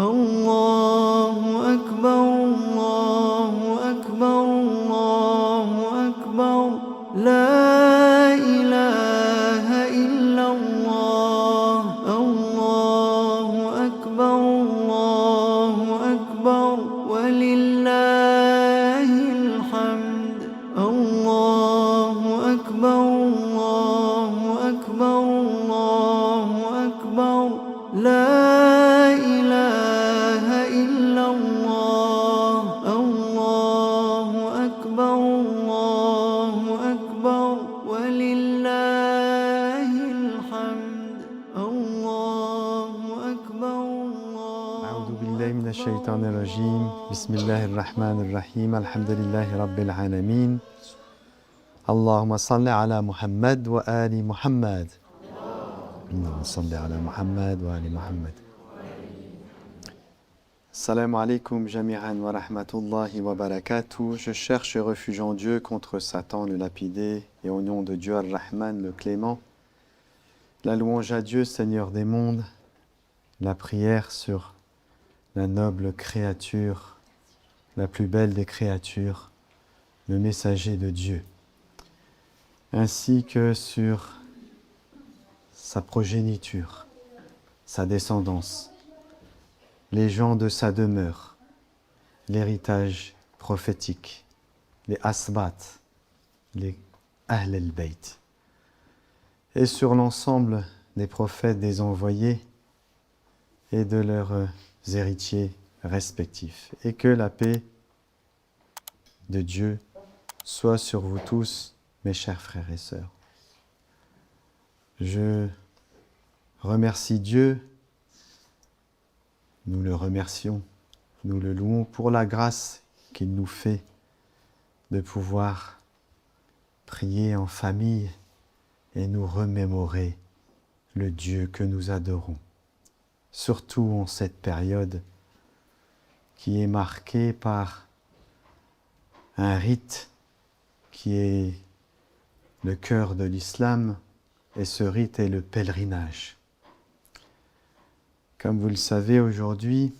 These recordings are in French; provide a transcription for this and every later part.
الله أكبر الله أكبر الله أكبر لا إله إلا الله الله أكبر الله أكبر ولله الحمد الله أكبر الله أكبر الله أكبر لا إله إلا الله الله أكبر الله أكبر ولله الحمد الله أكبر الله أعوذ بالله من الشيطان الرجيم بسم الله الرحمن الرحيم الحمد لله رب العالمين اللهم صل على محمد وآل محمد اللهم صل على محمد وآل محمد Salam alaikum jami'an wa rahmatullahi wa barakatuh. Je cherche refuge en Dieu contre Satan le lapidé et au nom de Dieu Ar-Rahman le clément. La louange à Dieu, Seigneur des mondes, la prière sur la noble créature, la plus belle des créatures, le messager de Dieu, ainsi que sur sa progéniture, sa descendance, les gens de sa demeure, l'héritage prophétique, les asbat, les ahl al-bayt, et sur l'ensemble des prophètes des envoyés et de leurs héritiers respectifs. Et que la paix de Dieu soit sur vous tous, mes chers frères et sœurs. Je remercie Dieu, nous le remercions, nous le louons pour la grâce qu'il nous fait de pouvoir prier en famille et nous remémorer le Dieu que nous adorons. Surtout en cette période qui est marquée par un rite qui est le cœur de l'islam, et ce rite est le pèlerinage. Comme vous le savez, aujourd'hui,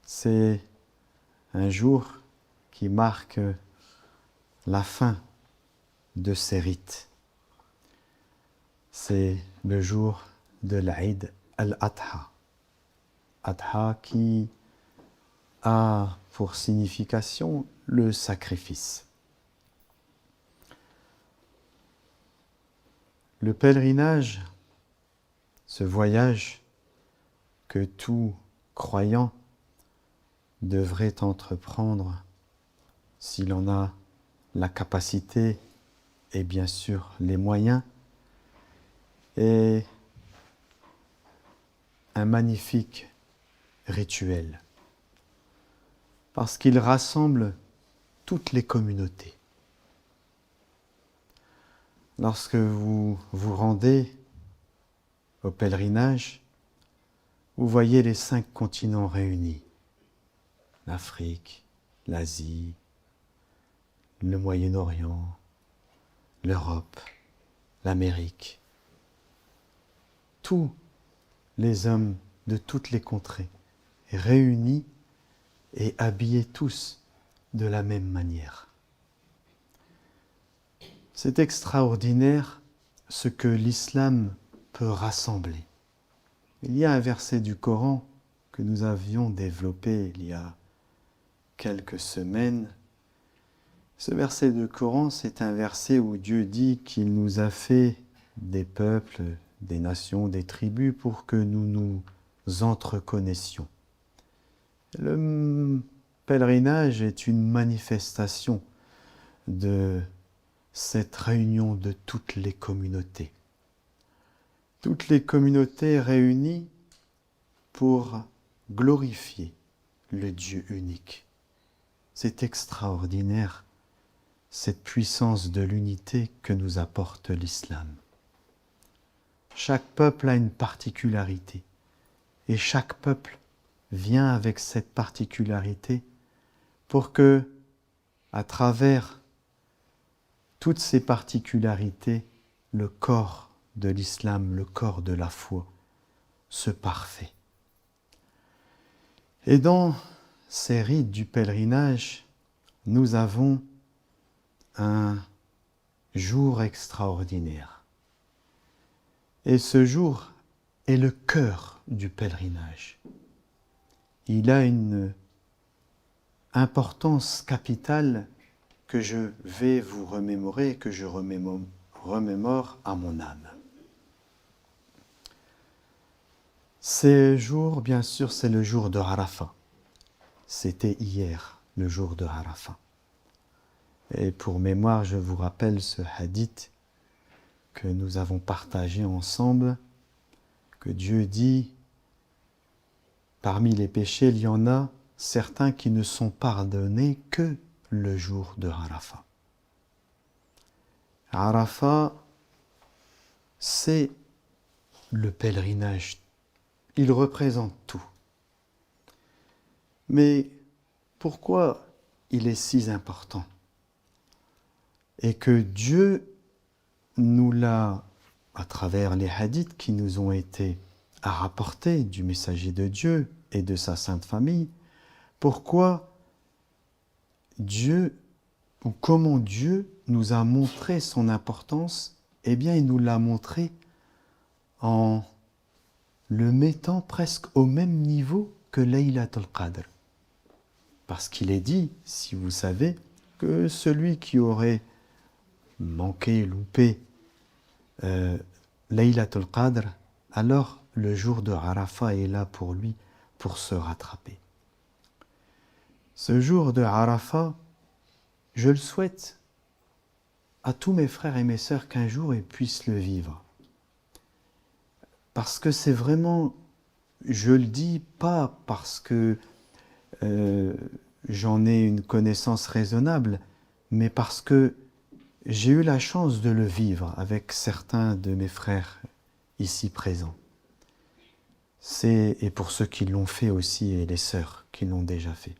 c'est un jour qui marque la fin de ces rites. C'est le jour de l'Aïd al-Adha. Adha qui a pour signification le sacrifice. Le pèlerinage, ce voyage que tout croyant devrait entreprendre s'il en a la capacité et bien sûr les moyens, est un magnifique rituel parce qu'il rassemble toutes les communautés. Lorsque vous vous rendez au pèlerinage, vous voyez les 5 continents réunis. L'Afrique, l'Asie, le Moyen-Orient, l'Europe, l'Amérique. Tous les hommes de toutes les contrées réunis et habillés tous de la même manière. C'est extraordinaire ce que l'islam peut rassembler. Il y a un verset du Coran que nous avions développé il y a quelques semaines. Ce verset du Coran, c'est un verset où Dieu dit qu'il nous a fait des peuples, des nations, des tribus pour que nous nous entreconnaisions. Le pèlerinage est une manifestation de cette réunion de toutes les communautés. Toutes les communautés réunies pour glorifier le Dieu unique. C'est extraordinaire, cette puissance de l'unité que nous apporte l'islam. Chaque peuple a une particularité, et chaque peuple vient avec cette particularité pour que, à travers toutes ces particularités, le corps de l'islam, le corps de la foi, se parfait. Et dans ces rites du pèlerinage, nous avons un jour extraordinaire. Et ce jour est le cœur du pèlerinage. Il a une importance capitale que je vais vous remémorer, que je remémore à mon âme. Ce jour, bien sûr, c'est le jour de Arafat. C'était hier, le jour de Arafat. Et pour mémoire, je vous rappelle ce hadith que nous avons partagé ensemble, que Dieu dit, parmi les péchés, il y en a certains qui ne sont pardonnés que le jour de Arafat. Arafat, c'est le pèlerinage. Il représente tout. Mais pourquoi il est si important? Et que Dieu nous l'a, à travers les hadiths qui nous ont été rapportés du messager de Dieu et de sa sainte famille, pourquoi Dieu, ou comment Dieu nous a montré son importance? Eh bien, il nous l'a montré en le mettant presque au même niveau que Laylatul Qadr. Parce qu'il est dit, si vous savez, que celui qui aurait manqué, loupé Laylatul Qadr, alors le jour de Arafat est là pour lui, pour se rattraper. Ce jour de Arafat, je le souhaite à tous mes frères et mes sœurs qu'un jour ils puissent le vivre. Parce que c'est vraiment, je le dis pas parce que j'en ai une connaissance raisonnable, mais parce que j'ai eu la chance de le vivre avec certains de mes frères ici présents. Et pour ceux qui l'ont fait aussi et les sœurs qui l'ont déjà fait.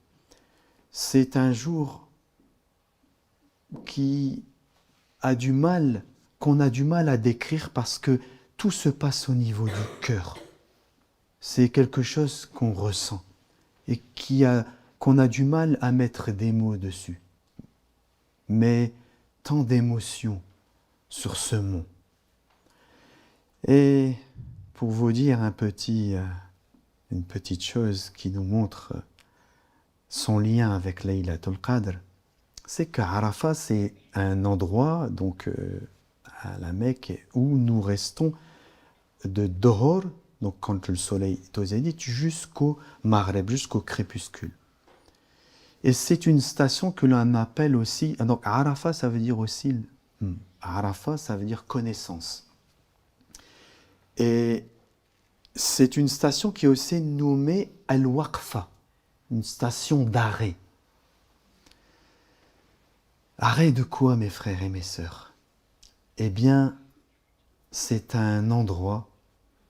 C'est un jour qu'on a du mal à décrire parce que tout se passe au niveau du cœur. C'est quelque chose qu'on ressent et qu'on a du mal à mettre des mots dessus. Mais tant d'émotions sur ce mot. Et pour vous dire une petite chose qui nous montre son lien avec Laylatul Qadr, c'est qu'Arafat, c'est un endroit, donc à la Mecque, où nous restons de Dohor, donc quand le soleil est au zénith, jusqu'au Maghreb, jusqu'au crépuscule. Et c'est une station que l'on appelle aussi, donc Arafat, ça veut dire aussi, Arafat, ça veut dire connaissance. Et c'est une station qui est aussi nommée Al-Waqfa, une station d'arrêt. Arrêt de quoi, mes frères et mes sœurs? Eh bien, c'est un endroit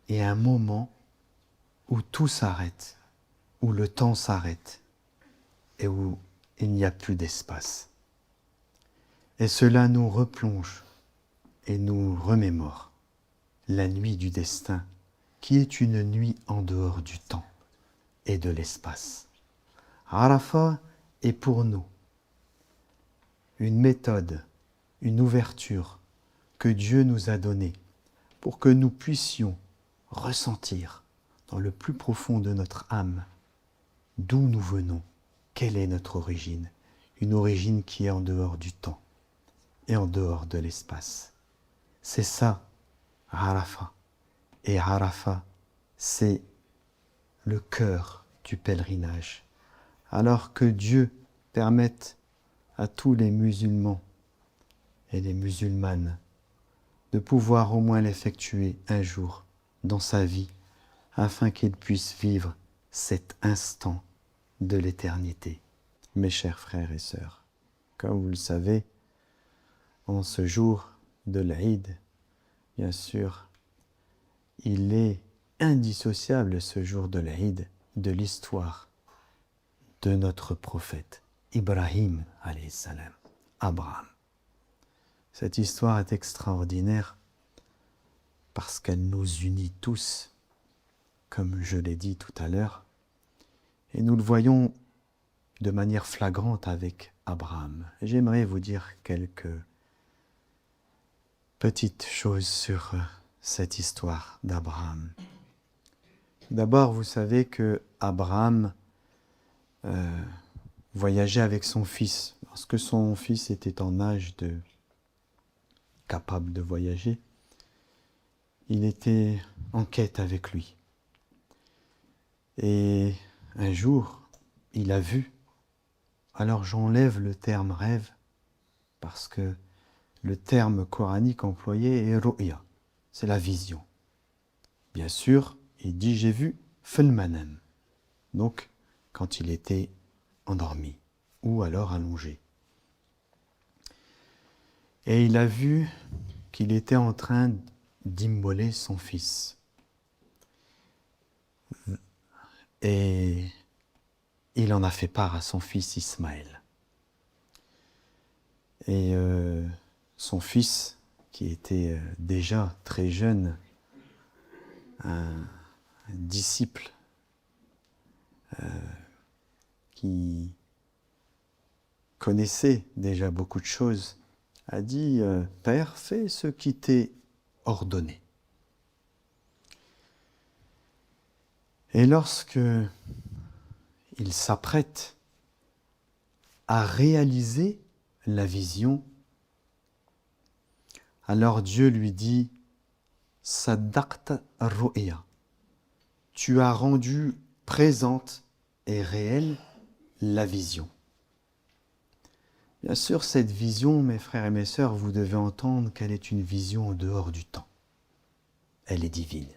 et un moment où tout s'arrête, où le temps s'arrête et où il n'y a plus d'espace. Et cela nous replonge et nous remémore la nuit du destin, qui est une nuit en dehors du temps et de l'espace. Arafat est pour nous une méthode, une ouverture que Dieu nous a donnée pour que nous puissions ressentir dans le plus profond de notre âme d'où nous venons, quelle est notre origine, une origine qui est en dehors du temps et en dehors de l'espace. C'est ça, Arafat. Et Arafat, c'est le cœur du pèlerinage. Alors que Dieu permette à tous les musulmans et les musulmanes de pouvoir au moins l'effectuer un jour dans sa vie, afin qu'ils puissent vivre cet instant de l'éternité. Mes chers frères et sœurs, comme vous le savez, en ce jour de l'Aïd, bien sûr, il est indissociable ce jour de l'Aïd de l'histoire de notre prophète, Ibrahim alayhi salam, Abraham. Cette histoire est extraordinaire parce qu'elle nous unit tous, comme je l'ai dit tout à l'heure, Et nous le voyons de manière flagrante avec Abraham. J'aimerais vous dire quelques petites choses sur cette histoire d'Abraham. D'abord, vous savez que Abraham voyageait avec son fils. Lorsque son fils était en âge capable de voyager, il était en quête avec lui. Et un jour, il a vu. Alors j'enlève le terme rêve parce que le terme coranique employé est ru'ya, c'est la vision. Bien sûr, il dit j'ai vu fil manam, donc quand il était endormi ou alors allongé. Et il a vu qu'il était en train d'immoler son fils. Et il en a fait part à son fils Ismaël. Et son fils, qui était déjà très jeune, un disciple qui connaissait déjà beaucoup de choses, a dit « Père, fais ce qui t'est ordonné ». Et lorsque il s'apprête à réaliser la vision, alors Dieu lui dit « Saddaqta ru'ya » tu as rendu présente et réelle la vision. Bien sûr, cette vision, mes frères et mes sœurs, vous devez entendre qu'elle est une vision en dehors du temps. Elle est divine.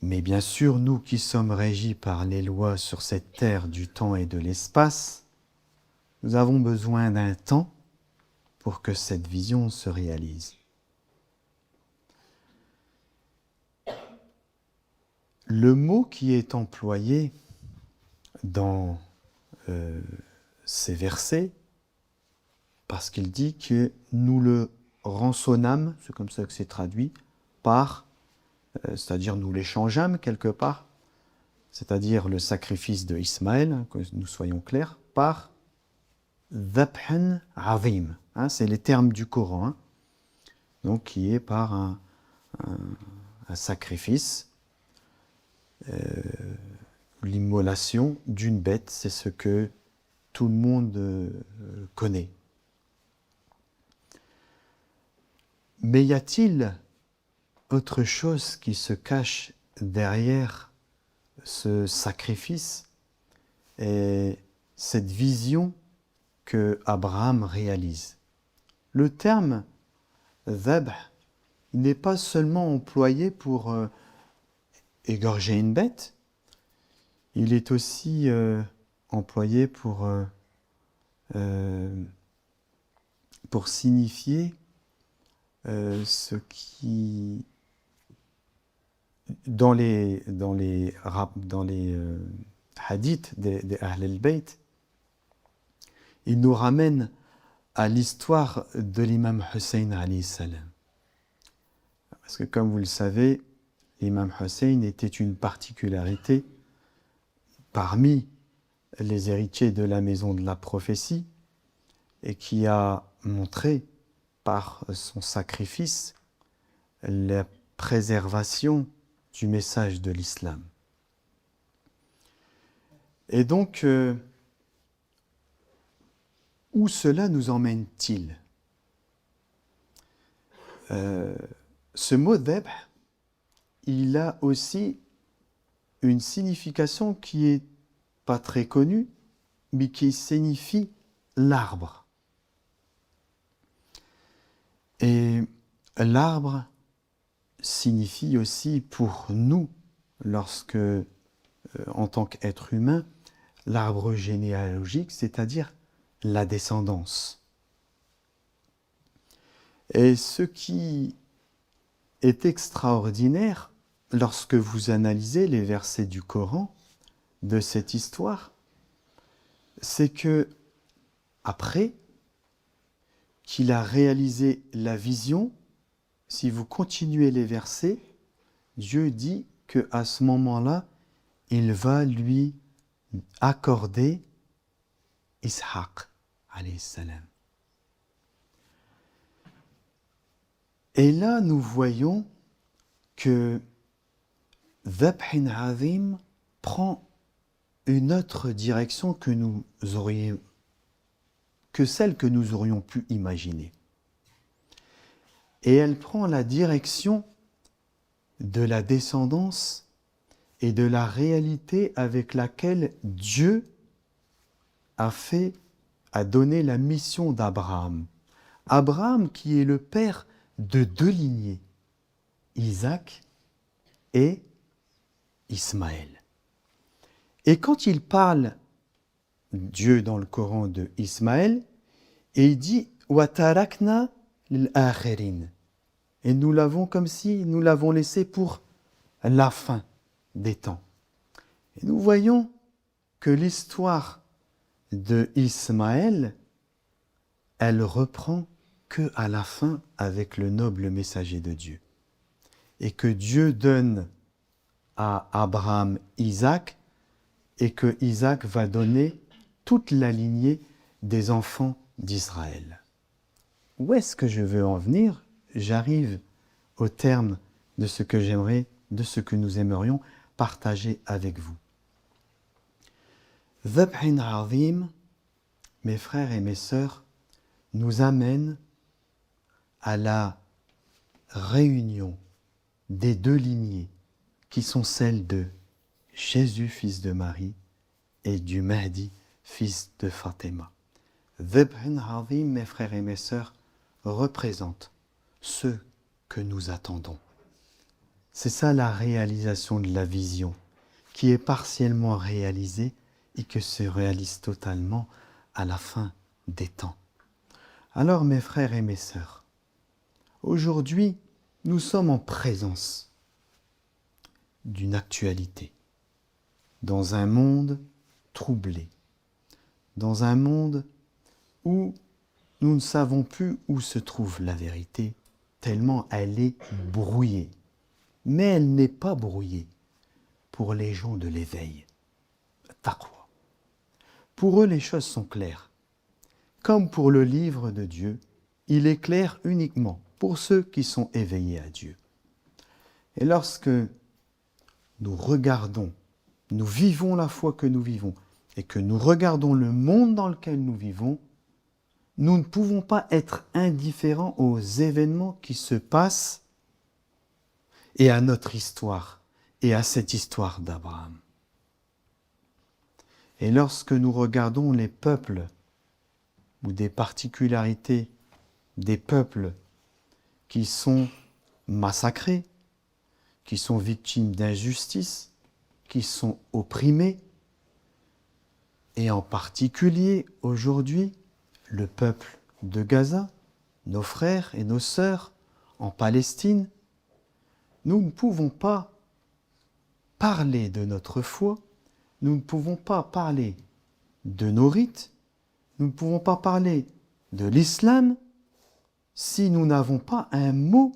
Mais bien sûr, nous qui sommes régis par les lois sur cette terre du temps et de l'espace, nous avons besoin d'un temps pour que cette vision se réalise. Le mot qui est employé dans ces versets, parce qu'il dit que nous le rançonnâmes, c'est comme ça que c'est traduit, par, c'est-à-dire nous l'échangeâmes quelque part, c'est-à-dire le sacrifice de Ismaël, que nous soyons clairs, par dhabhan azim, c'est les termes du Coran, donc qui est par un sacrifice, l'immolation d'une bête, c'est ce que tout le monde connaît. Mais y a-t-il autre chose qui se cache derrière ce sacrifice et cette vision que Abraham réalise? Le terme dhabh n'est pas seulement employé pour égorger une bête, il est aussi employé pour signifier ce qui, dans les hadiths des Ahl al-Bayt, il nous ramène à l'histoire de l'imam Hussein alayhi salam. Parce que comme vous le savez, l'imam Hussein était une particularité parmi les héritiers de la maison de la prophétie et qui a montré par son sacrifice la préservation du message de l'islam. Et donc, où cela nous emmène-t-il? Ce mot dhabh, il a aussi une signification qui est pas très connue, mais qui signifie l'arbre. Et l'arbre signifie aussi pour nous, lorsque, en tant qu'être humain, l'arbre généalogique, c'est-à-dire la descendance. Et ce qui est extraordinaire, lorsque vous analysez les versets du Coran de cette histoire, c'est que après qu'il a réalisé la vision, si vous continuez les versets, Dieu dit qu'à ce moment-là, il va lui accorder Ishaq, alayhi salam. Et là, nous voyons que Dhabhin Azim prend une autre direction que celle que nous aurions pu imaginer. Et elle prend la direction de la descendance et de la réalité avec laquelle Dieu a donné la mission d'Abraham. Abraham qui est le père de deux lignées, Isaac et Ismaël. Et quand il parle, Dieu dans le Coran, de Ismaël, et il dit « Watarakna l'akhirin » et nous l'avons comme si nous l'avons laissé pour la fin des temps. Et nous voyons que l'histoire de Ismaël, elle reprend que à la fin avec le noble messager de Dieu. Et que Dieu donne à Abraham Isaac, et que Isaac va donner toute la lignée des enfants d'Israël. Où est-ce que je veux en venir? J'arrive au terme de ce que nous aimerions partager avec vous. Dhabhin Azim, mes frères et mes sœurs, nous amène à la réunion des deux lignées qui sont celles de Jésus, fils de Marie, et du Mahdi, fils de Fatima. Dhabhin Azim, mes frères et mes sœurs, représente ce que nous attendons. C'est ça la réalisation de la vision, qui est partiellement réalisée et qui se réalise totalement à la fin des temps. Alors mes frères et mes sœurs, aujourd'hui, nous sommes en présence d'une actualité, dans un monde troublé, dans un monde où nous ne savons plus où se trouve la vérité, tellement elle est brouillée. Mais elle n'est pas brouillée pour les gens de l'éveil, taqwa. Pour eux, les choses sont claires. Comme pour le livre de Dieu, il est clair uniquement pour ceux qui sont éveillés à Dieu. Et lorsque nous regardons, nous vivons la foi que nous vivons, et que nous regardons le monde dans lequel nous vivons, nous ne pouvons pas être indifférents aux événements qui se passent et à notre histoire, et à cette histoire d'Abraham. Et lorsque nous regardons les peuples, ou des particularités des peuples qui sont massacrés, qui sont victimes d'injustice, qui sont opprimés, et en particulier aujourd'hui, le peuple de Gaza, nos frères et nos sœurs en Palestine, nous ne pouvons pas parler de notre foi, nous ne pouvons pas parler de nos rites, nous ne pouvons pas parler de l'islam si nous n'avons pas un mot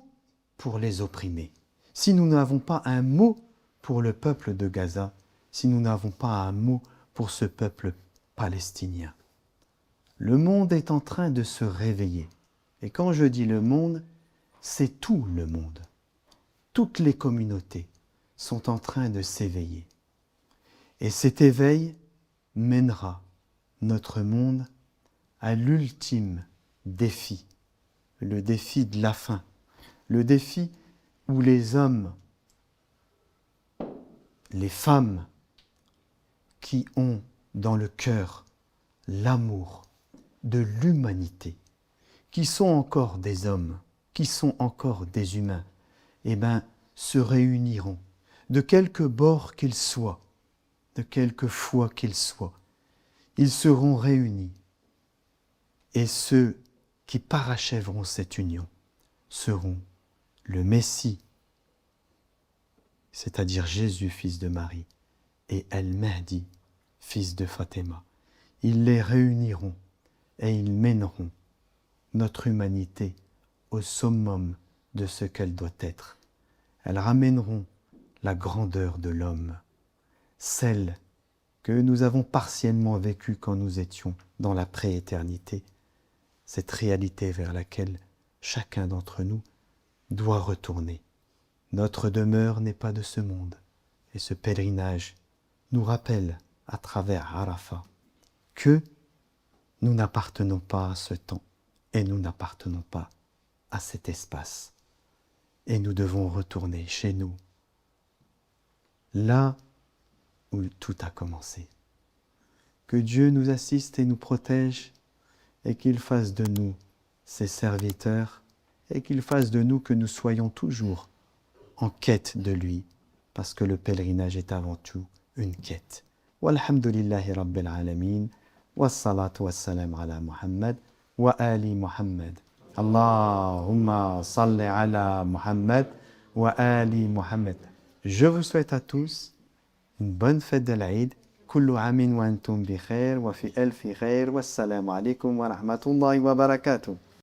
pour les opprimés, si nous n'avons pas un mot pour le peuple de Gaza, si nous n'avons pas un mot pour ce peuple palestinien. Le monde est en train de se réveiller. Et quand je dis le monde, c'est tout le monde. Toutes les communautés sont en train de s'éveiller. Et cet éveil mènera notre monde à l'ultime défi, le défi de la fin, le défi où les hommes, les femmes qui ont dans le cœur l'amour de l'humanité, qui sont encore des hommes, qui sont encore des humains, eh bien, se réuniront, de quelque bord qu'ils soient, de quelque foi qu'ils soient. Ils seront réunis. Et ceux qui parachèveront cette union seront le Messie, c'est-à-dire Jésus, fils de Marie, et El-Mahdi, fils de Fatima. Ils les réuniront et ils mèneront notre humanité au summum de ce qu'elle doit être. Elles ramèneront la grandeur de l'homme, celle que nous avons partiellement vécue quand nous étions dans la prééternité, cette réalité vers laquelle chacun d'entre nous doit retourner. Notre demeure n'est pas de ce monde, et ce pèlerinage nous rappelle à travers Arafat que nous n'appartenons pas à ce temps et nous n'appartenons pas à cet espace. Et nous devons retourner chez nous, là où tout a commencé. Que Dieu nous assiste et nous protège et qu'il fasse de nous ses serviteurs et qu'il fasse de nous que nous soyons toujours en quête de lui, parce que le pèlerinage est avant tout une quête. Walhamdulillahi Rabbil Alamin, wassalatu wassalam ala Muhammad wa ali Muhammad. Allahumma salli ala Muhammad wa ali Muhammad. Je vous souhaite à tous une bonne fête de l'Aïd. Kullu amin wa antum bi khair wa fi alfi khair. Wassalamu alaikum wa rahmatullahi wa barakatuh.